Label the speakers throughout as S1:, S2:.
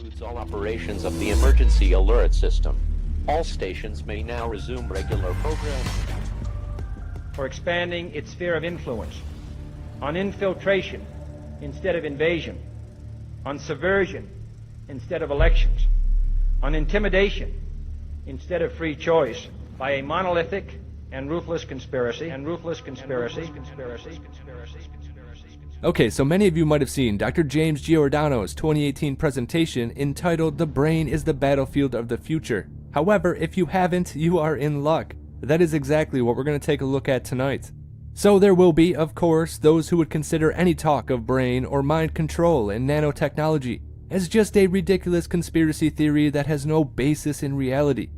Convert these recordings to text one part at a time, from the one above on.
S1: concludes all operations of the emergency alert system. All stations may now resume regular programming.
S2: For expanding its sphere of influence, on infiltration instead of invasion, on subversion instead of elections, on intimidation instead of free choice, by a monolithic and ruthless conspiracy.
S3: Okay, so many of you might have seen Dr. James Giordano's 2018 presentation entitled "The Brain is the Battlefield of the Future." However, if you haven't, you are in luck. That is exactly what we're going to take a look at tonight. So there will be, of course, those who would consider any talk of brain or mind control and nanotechnology as just a ridiculous conspiracy theory that has no basis in reality.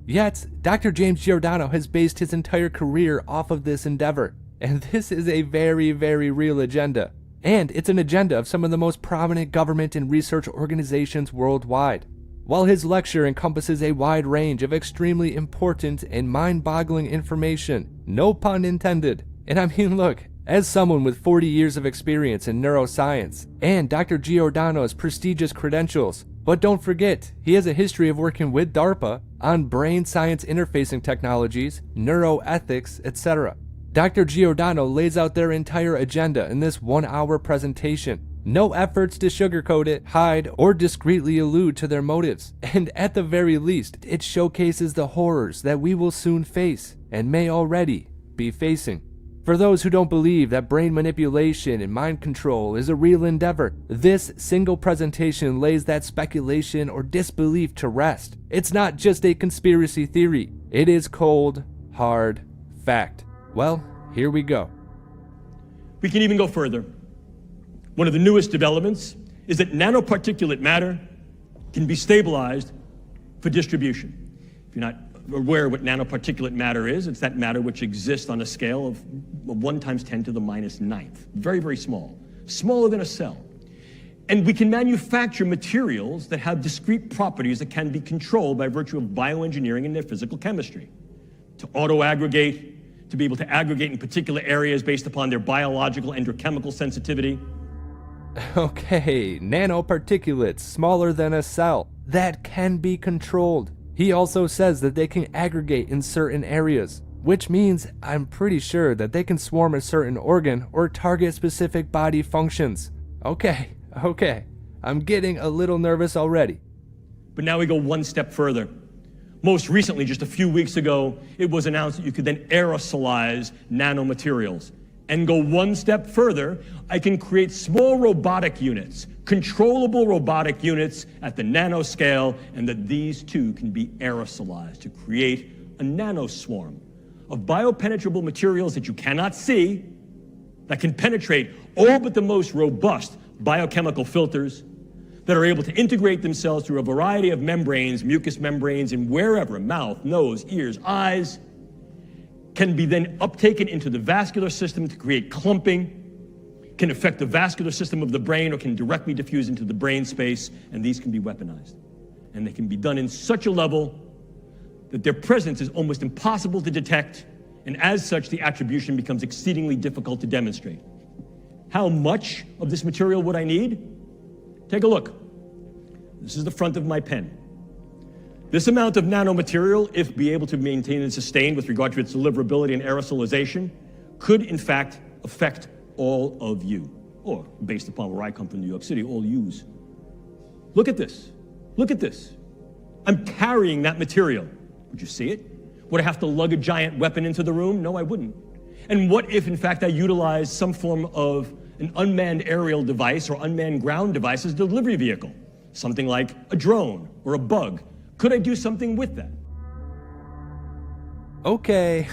S3: Yet, Dr. James Giordano has based his entire career off of this endeavor, and this is a very, very real agenda. And it's an agenda of some of the most prominent government and research organizations worldwide. While his lecture encompasses a wide range of extremely important and mind-boggling information, no pun intended. And I mean, look, as someone with 40 years of experience in neuroscience and Dr. Giordano's prestigious credentials, but don't forget, he has a history of working with DARPA on brain science interfacing technologies, neuroethics, etc. Dr. Giordano lays out their entire agenda in this 1-hour presentation. No efforts to sugarcoat it, hide, or discreetly allude to their motives. And at the very least, it showcases the horrors that we will soon face, and may already be facing. For those who don't believe that brain manipulation and mind control is a real endeavor, this single presentation lays that speculation or disbelief to rest. It's not just a conspiracy theory. It is cold, hard fact. Well, here we go.
S4: We can even go further. One of the newest developments is that nanoparticulate matter can be stabilized for distribution. If you're not aware what nanoparticulate matter is, it's that matter which exists on a scale of 1 × 10⁻⁹. Very, very small. Smaller than a cell. And we can manufacture materials that have discrete properties that can be controlled by virtue of bioengineering and their physical chemistry. To auto-aggregate, to be able to aggregate in particular areas based upon their biological and or chemical sensitivity.
S3: Okay, nanoparticulates smaller than a cell that can be controlled. He also says that they can aggregate in certain areas, which means I'm pretty sure that they can swarm a certain organ or target specific body functions. Okay, I'm getting a little nervous already.
S4: But now we go one step further. Most recently, just a few weeks ago, it was announced that you could then aerosolize nanomaterials. And go one step further, I can create small robotic units, controllable robotic units at the nanoscale, and that these too can be aerosolized to create a nanoswarm of biopenetrable materials that you cannot see, that can penetrate all but the most robust biochemical filters, that are able to integrate themselves through a variety of membranes, mucous membranes, and wherever, mouth, nose, ears, eyes, can be then uptaken into the vascular system to create clumping, can affect the vascular system of the brain, or can directly diffuse into the brain space, and these can be weaponized. And they can be done in such a level that their presence is almost impossible to detect, and as such, the attribution becomes exceedingly difficult to demonstrate. How much of this material would I need? Take a look. This is the front of my pen. This amount of nanomaterial, if be able to maintain and sustain with regard to its deliverability and aerosolization, could in fact affect all of you, or based upon where I come from, New York City, all yous. Look at this. Look at this. I'm carrying that material. Would you see it? Would I have to lug a giant weapon into the room? No, I wouldn't. And what if, in fact, I utilized some form of an unmanned aerial device or unmanned ground device as a delivery vehicle? Something like a drone or a bug. Could I do something with that?
S3: Okay.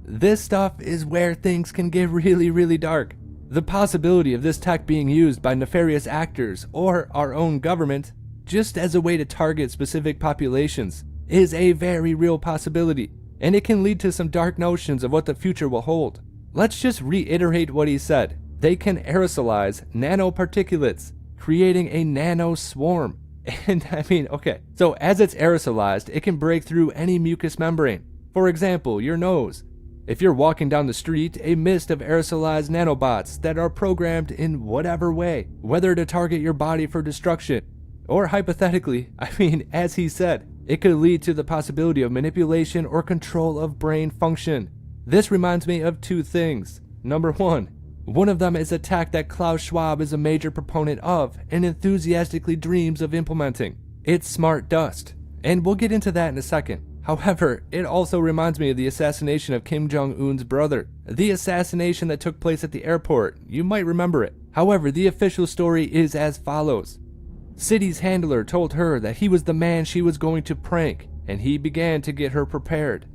S3: This stuff is where things can get really, really dark. The possibility of this tech being used by nefarious actors or our own government just as a way to target specific populations is a very real possibility, and it can lead to some dark notions of what the future will hold. Let's just reiterate what he said. They can aerosolize nanoparticulates, creating a nano swarm. And I mean, okay, so as it's aerosolized, it can break through any mucous membrane. For example, your nose. If you're walking down the street, a mist of aerosolized nanobots that are programmed in whatever way, whether to target your body for destruction, Or hypothetically, as he said, it could lead to the possibility of manipulation or control of brain function. This reminds me of two things. Number one of them is a tech that Klaus Schwab is a major proponent of and enthusiastically dreams of implementing. It's smart dust, and we'll get into that in a second. However, it also reminds me of the assassination of Kim Jong-un's brother. The assassination that took place at the airport, you might remember it. However, the official story is as follows. City's handler told her that he was the man she was going to prank, and he began to get her prepared.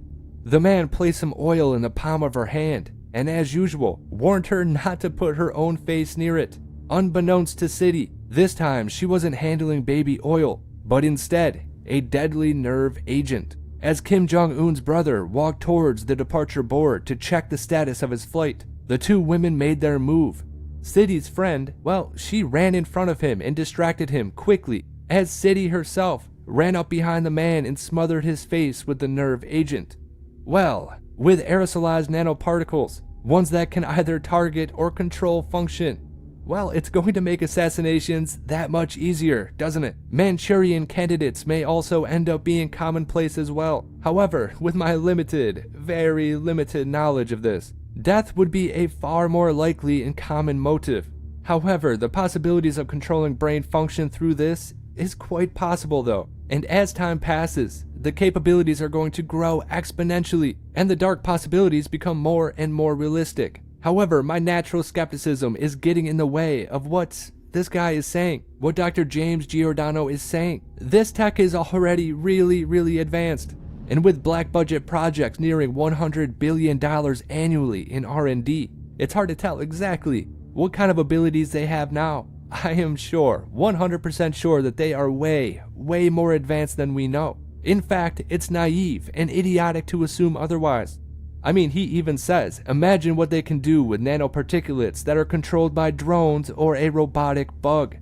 S3: The man placed some oil in the palm of her hand, and as usual, warned her not to put her own face near it. Unbeknownst to City, this time she wasn't handling baby oil, but instead, a deadly nerve agent. As Kim Jong-un's brother walked towards the departure board to check the status of his flight, the two women made their move. City's friend, she ran in front of him and distracted him quickly, as City herself ran up behind the man and smothered his face with the nerve agent. With aerosolized nanoparticles, ones that can either target or control function, it's going to make assassinations that much easier, doesn't it? Manchurian candidates may also end up being commonplace as well. However, with my very limited knowledge of this, death would be a far more likely and common motive. However, the possibilities of controlling brain function through this is quite possible though, and as time passes, the capabilities are going to grow exponentially, and the dark possibilities become more and more realistic. However, my natural skepticism is getting in the way of what this guy is saying, what Dr. James Giordano is saying. This tech is already really advanced, and with black budget projects nearing $100 billion annually in R&D, it's hard to tell exactly what kind of abilities they have now. I am sure, 100% sure that they are way more advanced than we know. In fact, it's naive and idiotic to assume otherwise. He even says, imagine what they can do with nanoparticulates that are controlled by drones or a robotic bug.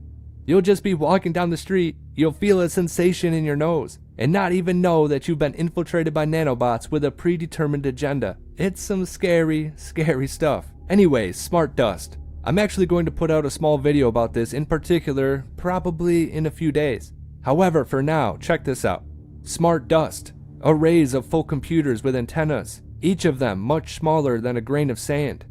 S3: You'll just be walking down the street, you'll feel a sensation in your nose, and not even know that you've been infiltrated by nanobots with a predetermined agenda. It's some scary stuff. Anyways, smart dust. I'm actually going to put out a small video about this in particular, probably in a few days. However, for now, check this out. Smart dust. Arrays of full computers with antennas, each of them much smaller than a grain of sand.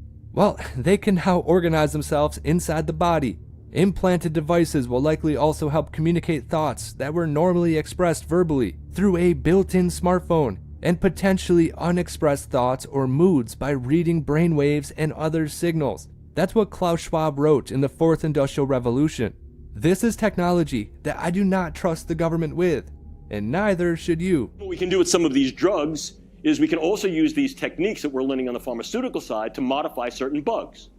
S3: They can now organize themselves inside the body. Implanted devices will likely also help communicate thoughts that were normally expressed verbally through a built-in smartphone, and potentially unexpressed thoughts or moods by reading brainwaves and other signals. That's what Klaus Schwab wrote in the Fourth Industrial Revolution. This is technology that I do not trust the government with, and neither should you.
S4: What we can do with some of these drugs is we can also use these techniques that we're learning on the pharmaceutical side to modify certain bugs.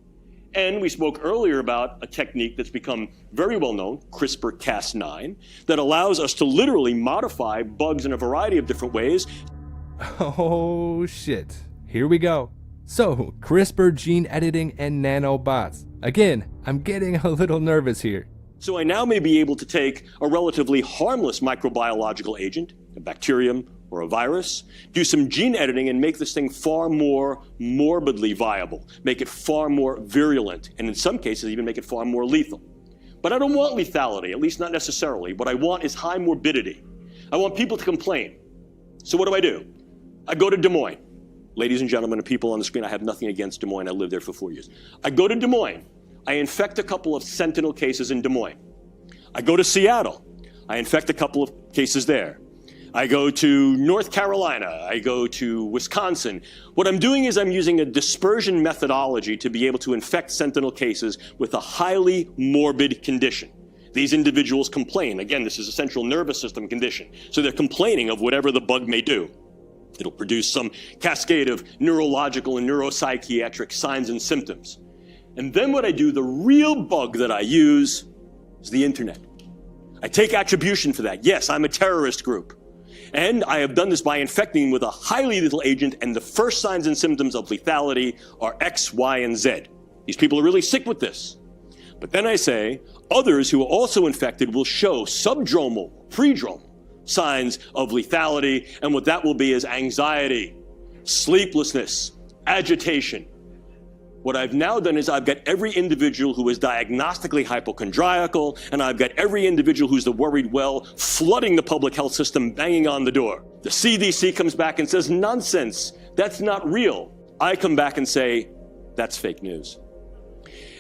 S4: And we spoke earlier about a technique that's become very well known, CRISPR-Cas9, that allows us to literally modify bugs in a variety of different ways.
S3: Oh shit, here we go. So, CRISPR gene editing and nanobots. Again, I'm getting a little nervous here.
S4: So I now may be able to take a relatively harmless microbiological agent, a bacterium or a virus, do some gene editing and make this thing far more morbidly viable, make it far more virulent, and in some cases even make it far more lethal. But I don't want lethality, at least not necessarily. What I want is high morbidity. I want people to complain. So what do? I go to Des Moines. Ladies and gentlemen and people on the screen, I have nothing against Des Moines. I lived there for 4 years. I go to Des Moines. I infect a couple of sentinel cases in Des Moines. I go to Seattle. I infect a couple of cases there. I go to North Carolina. I go to Wisconsin. What I'm doing is I'm using a dispersion methodology to be able to infect sentinel cases with a highly morbid condition. These individuals complain. Again, this is a central nervous system condition. So they're complaining of whatever the bug may do. It'll produce some cascade of neurological and neuropsychiatric signs and symptoms. And then what I do, the real bug that I use is the internet. I take attribution for that. Yes, I'm a terrorist group. And I have done this by infecting with a highly lethal agent, and the first signs and symptoms of lethality are X, Y, and Z. These people are really sick with this. But then I say, others who are also infected will show subdromal, predromal signs of lethality, and what that will be is anxiety, sleeplessness, agitation. What I've now done is I've got every individual who is diagnostically hypochondriacal, and I've got every individual who's the worried well flooding the public health system, banging on the door. The CDC comes back and says, nonsense, that's not real. I come back and say, that's fake news.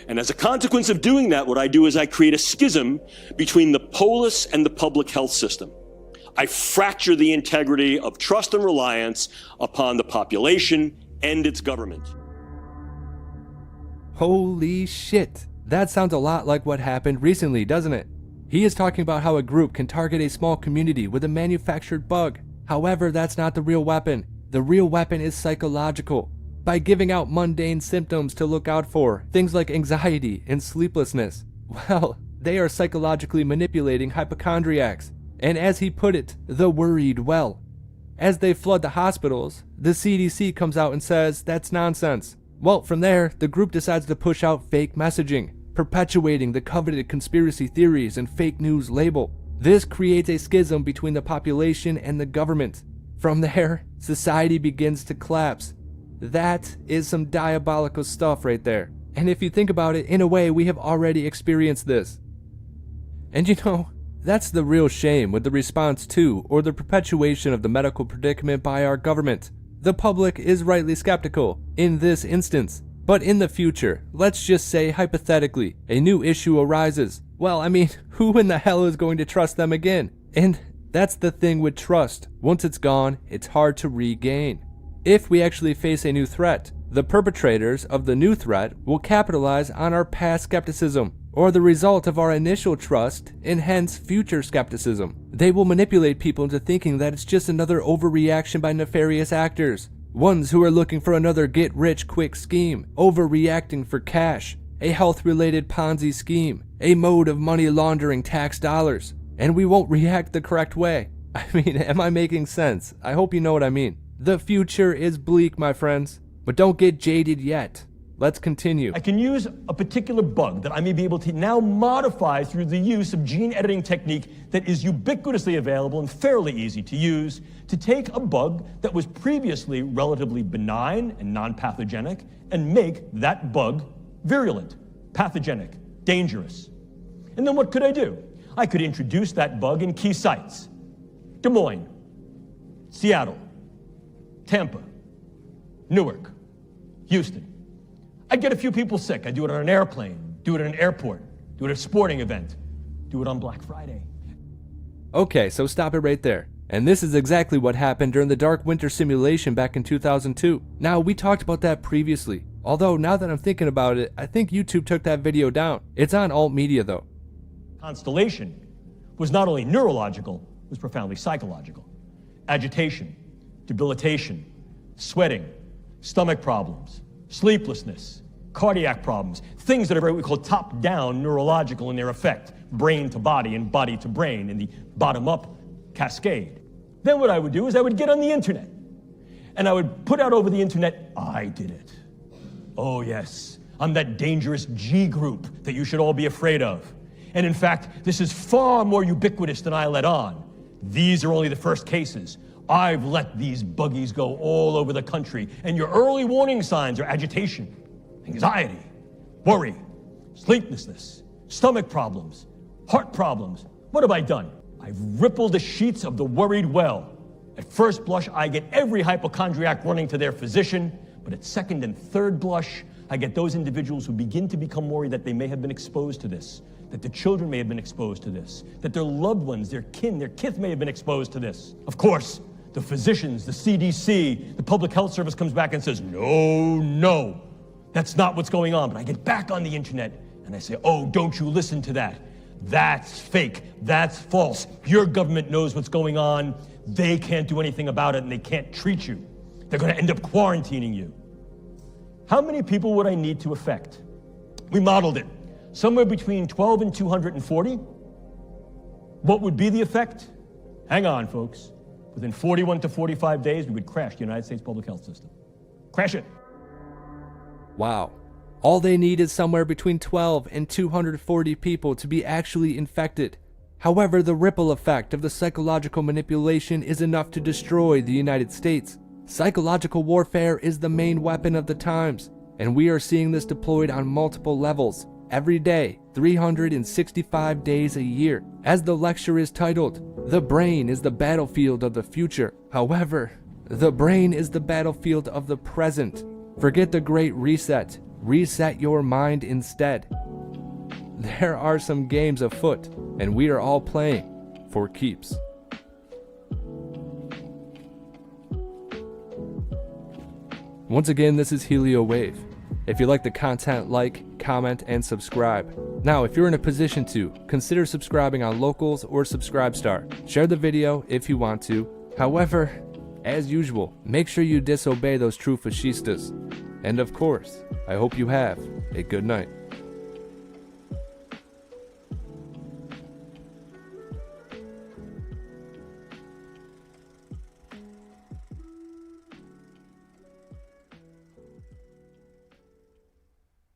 S4: And as a consequence of doing that, what I do is I create a schism between the polis and the public health system. I fracture the integrity of trust and reliance upon the population and its government.
S3: Holy shit. That sounds a lot like what happened recently, doesn't it? He is talking about how a group can target a small community with a manufactured bug. However, that's not the real weapon. The real weapon is psychological. By giving out mundane symptoms to look out for, things like anxiety and sleeplessness, well, they are psychologically manipulating hypochondriacs, and as he put it, the worried well. As they flood the hospitals, the CDC comes out and says that's nonsense. Well, from there, the group decides to push out fake messaging, perpetuating the coveted conspiracy theories and fake news label. This creates a schism between the population and the government. From there, society begins to collapse. That is some diabolical stuff right there. And if you think about it, in a way, we have already experienced this. And you know, that's the real shame with the response to, or the perpetuation of the medical predicament by our government. The public is rightly skeptical in this instance. But in the future, let's just say hypothetically, a new issue arises. Well, I mean, who in the hell is going to trust them again? And that's the thing with trust. Once it's gone, it's hard to regain. If we actually face a new threat, the perpetrators of the new threat will capitalize on our past skepticism, or the result of our initial trust and hence future skepticism. They will manipulate people into thinking that it's just another overreaction by nefarious actors, ones who are looking for another get-rich-quick scheme, overreacting for cash, a health-related Ponzi scheme, a mode of money laundering tax dollars, and we won't react the correct way. I mean, am I making sense? I hope you know what I mean. The future is bleak, my friends, but don't get jaded yet. Let's continue.
S4: I can use a particular bug that I may be able to now modify through the use of gene editing technique that is ubiquitously available and fairly easy to use to take a bug that was previously relatively benign and non-pathogenic and make that bug virulent, pathogenic, dangerous. And then what could I do? I could introduce that bug in key sites. Des Moines, Seattle, Tampa, Newark, Houston. I'd get a few people sick. I'd do it on an airplane, do it at an airport, do it at a sporting event, do it on Black Friday.
S3: Okay, so stop it right there. And this is exactly what happened during the Dark Winter simulation back in 2002. Now, we talked about that previously. Although, now that I'm thinking about it, I think YouTube took that video down. It's on alt media though.
S4: Constellation was not only neurological, it was profoundly psychological. Agitation, debilitation, sweating, stomach problems, sleeplessness, cardiac problems, things that are what we call top-down neurological in their effect, brain to body and body to brain in the bottom-up cascade. Then what I would do is I would get on the internet and I would put out over the internet, I did it. Oh yes, I'm that dangerous G group that you should all be afraid of. And in fact, this is far more ubiquitous than I let on. These are only the first cases. I've let these buggies go all over the country, and your early warning signs are agitation, anxiety, worry, sleeplessness, stomach problems, heart problems. What have I done? I've rippled the sheets of the worried well. At first blush, I get every hypochondriac running to their physician, but at second and third blush, I get those individuals who begin to become worried that they may have been exposed to this, that the children may have been exposed to this, that their loved ones, their kin, their kith may have been exposed to this. Of course, the physicians, the CDC, the Public Health Service comes back and says, no, that's not what's going on. But I get back on the internet and I say, oh, don't you listen to that. That's fake, that's false. Your government knows what's going on. They can't do anything about it and they can't treat you. They're gonna end up quarantining you. How many people would I need to affect? We modeled it, somewhere between 12 and 240. What would be the effect? Hang on, folks. Within 41 to 45 days, we would crash the United States public health system. Crash it.
S3: Wow. All they need is somewhere between 12 and 240 people to be actually infected. However, the ripple effect of the psychological manipulation is enough to destroy the United States. Psychological warfare is the main weapon of the times. And we are seeing this deployed on multiple levels, every day, 365 days a year. As the lecture is titled, "The Brain is the Battlefield of the Future." However, the brain is the battlefield of the present. Forget the Great Reset. Reset your mind instead. There are some games afoot, and we are all playing for keeps. Once again, this is Helio Wave. If you like the content, like, comment, and subscribe. Now, if you're in a position to, consider subscribing on Locals or Subscribestar. Share the video if you want to. However, as usual, make sure you disobey those true fascistas. And of course, I hope you have a good night.